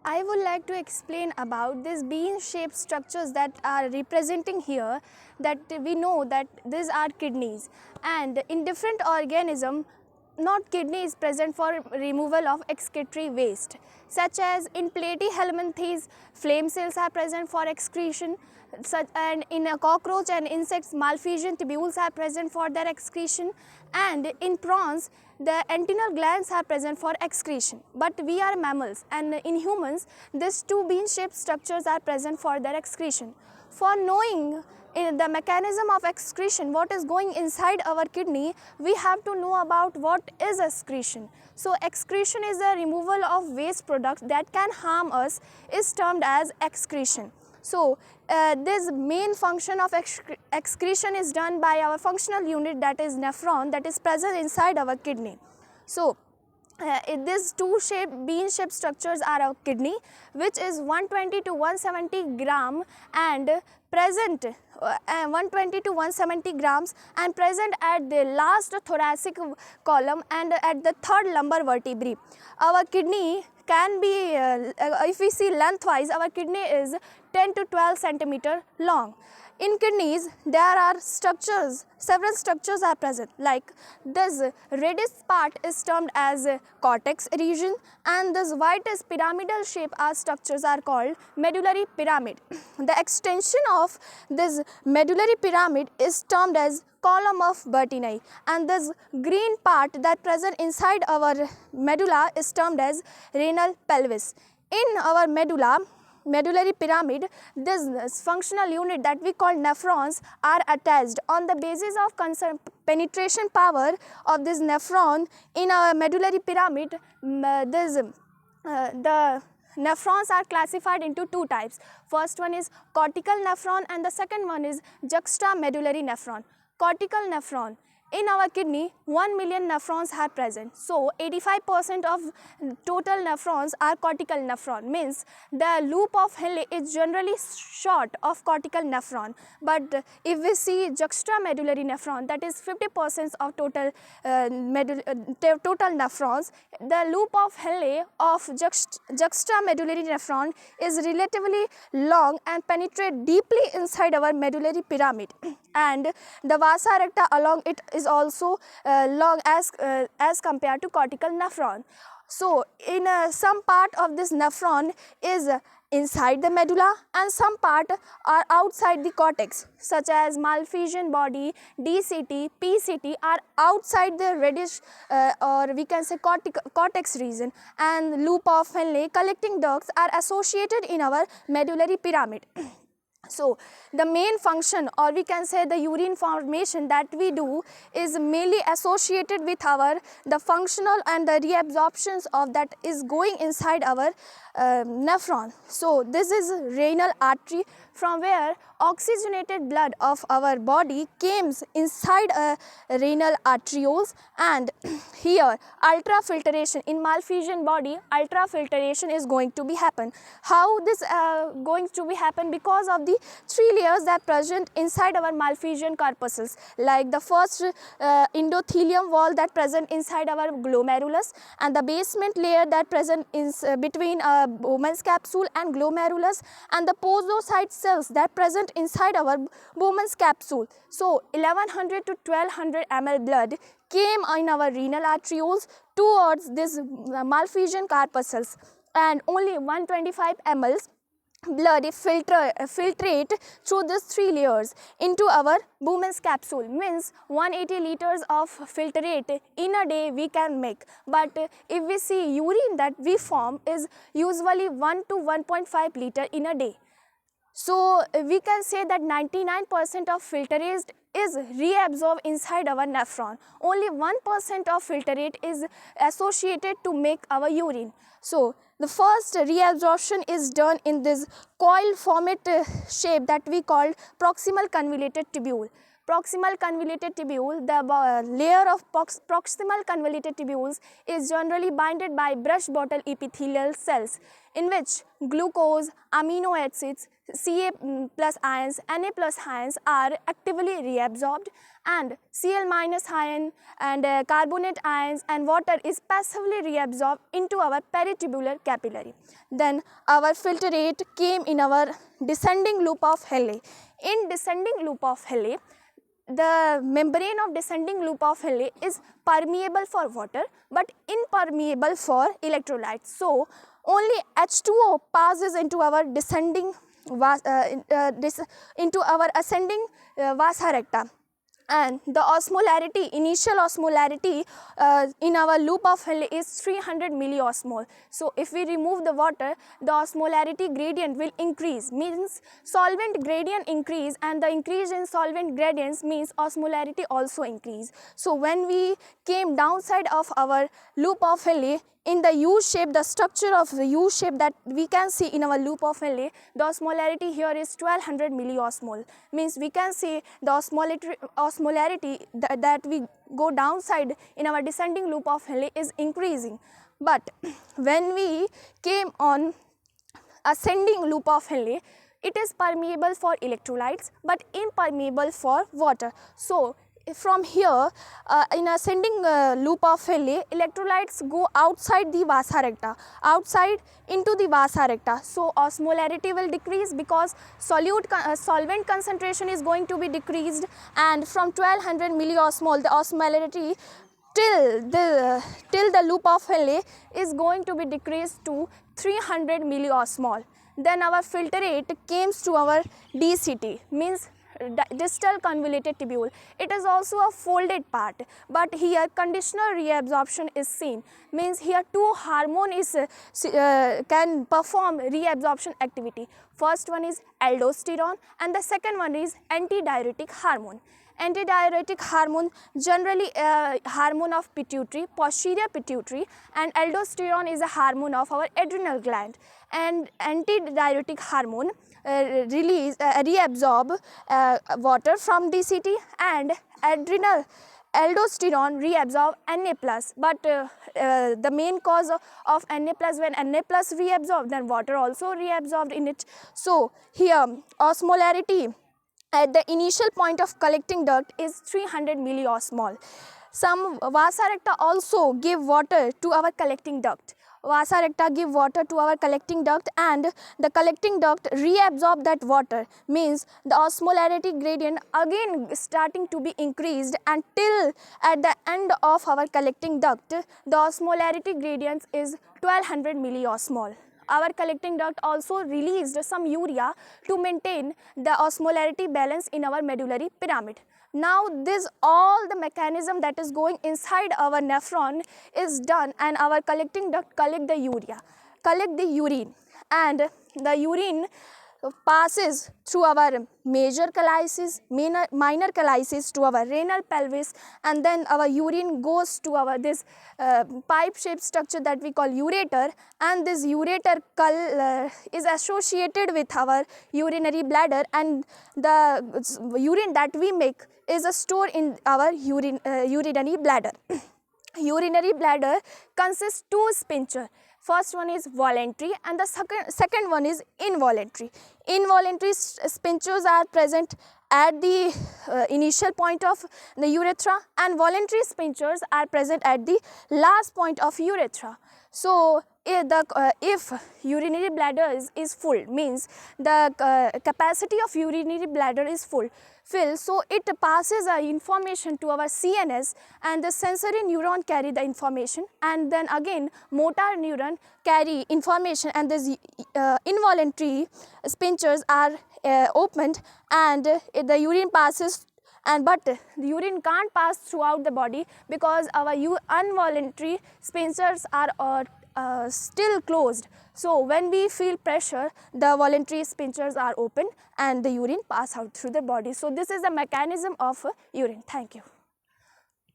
I would like to explain about these bean-shaped structures that are representing here, that we know that these are kidneys, and in different organism not kidney is present for removal of excretory waste, such as in platyhelminthes flame cells are present for excretion, and in a cockroach and insects malphizian tubules are present for their excretion, and in prawns the antennal glands are present for excretion. But we are mammals, and in humans these two bean-shaped structures are present for their excretion. For knowing the mechanism of excretion, what is going inside our kidney, we have to know about what is excretion. So excretion is the removal of waste products that can harm us, is termed as excretion. So this main function of excretion is done by our functional unit, that is nephron, that is present inside our kidney. So these two bean-shaped structures are our kidney, which is 120 to 170 gram and present 120 to 170 grams and present at the last thoracic column and at the third lumbar vertebrae. Our kidney can be, if we see lengthwise, our kidney is 10 to 12 centimeter long. In kidneys, there are structures, several structures are present, like this reddish part is termed as cortex region, and this whitish pyramidal shape structures are called medullary pyramid. The extension of this medullary pyramid is termed as column of Bertini, and this green part that present inside our medulla is termed as renal pelvis. In our medullary pyramid, this functional unit that we call nephrons are attached. On the basis of penetration power of this nephron in our medullary pyramid, the nephrons are classified into two types. First one is cortical nephron and the second one is juxtamedullary nephron. Cortical nephron. In our kidney, 1 million nephrons are present. So 85% of total nephrons are cortical nephron, means the loop of Henle is generally short of cortical nephron. But if we see juxtamedullary nephron, that is 50% of total nephrons, the loop of Henle of juxtamedullary nephron is relatively long and penetrate deeply inside our medullary pyramid. And the vasa recta along it is also long as compared to cortical nephron. So in some part of this nephron is inside the medulla and some part are outside the cortex, such as malphizian body, DCT, PCT are outside the reddish or we can say cortex region, and loop of Henle collecting ducts are associated in our medullary pyramid. So the main function, or we can say the urine formation that we do, is mainly associated with the functional and the reabsorptions of that is going inside our nephron. So this is renal artery, from where oxygenated blood of our body comes inside renal arterioles, and here ultrafiltration in malphizian body, ultrafiltration is going to be happen. How this going to be happen? Because of the three layers that present inside our malphizian corpuscles, like the first endothelium wall that present inside our glomerulus, and the basement layer that present in between Bowman's capsule and glomerulus, and the podocyte cells that present inside our Bowman's capsule. So 1100 to 1200 ml blood came in our renal arterioles towards this malphizian corpuscles, and only 125 ml blood filtrate through these three layers into our Bowman's capsule, means 180 liters of filtrate in a day we can make. But if we see urine that we form is usually 1 to 1.5 liter in a day. So we can say that 99% of filtrate is reabsorbed inside our nephron. Only 1% of filtrate is associated to make our urine. So the first reabsorption is done in this coil format shape that we call proximal convoluted tubule. proximal convoluted tubule, the layer of proximal convoluted tubules is generally binded by brush bottle epithelial cells, in which glucose, amino acids, Ca plus ions, Na plus ions are actively reabsorbed, and Cl minus ion and carbonate ions and water is passively reabsorbed into our peritubular capillary. Then our filtrate came in our descending loop of Hele. In descending loop of Hele, the membrane of descending loop of Hele is permeable for water but impermeable for electrolytes. So, only H2O passes into our descending into our ascending vasa recta, and the osmolarity, initial osmolarity in our loop of Hele is 300 milliosmol. So, if we remove the water, the osmolarity gradient will increase, means solvent gradient increase, and the increase in solvent gradients means osmolarity also increase. So, when we came downside of our loop of Hele, in the U shape, the structure of the U shape that we can see in our loop of Hele, the osmolarity here is 1200 milliosmol, means we can see the osmolarity that we go downside in our descending loop of Hele is increasing. But when we came on ascending loop of Hele, it is permeable for electrolytes but impermeable for water. So, from here in ascending loop of Hele, electrolytes go outside the vasa recta, outside into the vasa recta. So, osmolarity will decrease because solvent concentration is going to be decreased, and from 1200 milliosmol the osmolarity till the loop of Hele is going to be decreased to 300 milliosmol. Then our filtrate comes to our DCT, means distal convoluted tubule. It is also a folded part, but here conditional reabsorption is seen, means here two hormone can perform reabsorption activity. First one is aldosterone and the second one is antidiuretic hormone. Antidiuretic hormone generally hormone of pituitary, posterior pituitary, and aldosterone is a hormone of our adrenal gland. And antidiuretic hormone reabsorb water from DCT, and aldosterone reabsorb Na plus, but the main cause of Na plus, when Na plus reabsorbed, then water also reabsorbed in it. So, here osmolarity at the initial point of collecting duct is 300 milliosmol. Some vasa recta also give water to our collecting duct. Vasa recta give water to our collecting duct, and the collecting duct reabsorb that water, means the osmolarity gradient again starting to be increased, until at the end of our collecting duct the osmolarity gradient is 1200 milliosmol. Our collecting duct also released some urea to maintain the osmolarity balance in our medullary pyramid. Now, this all the mechanism that is going inside our nephron is done, and our collecting duct collect the urine, and the urine passes through our major calyces, minor calyces to our renal pelvis, and then our urine goes to our this pipe shaped structure that we call ureter, and this ureter is associated with our urinary bladder, and the urine that we make is stored in our urinary bladder. Urinary bladder consists two sphincter. First one is voluntary and the second one is involuntary. Involuntary sphincters are present at the initial point of the urethra, and voluntary sphincters are present at the last point of urethra. So, if urinary bladder is full, means the capacity of urinary bladder is full, so it passes information to our CNS, and the sensory neuron carry the information, and then again motor neuron carry information, and these involuntary sphincters are opened, and the urine passes, but the urine can't pass throughout the body because our involuntary sphincters are still closed. So, when we feel pressure, the voluntary sphincters are open and the urine pass out through the body. So, this is the mechanism of urine. Thank you.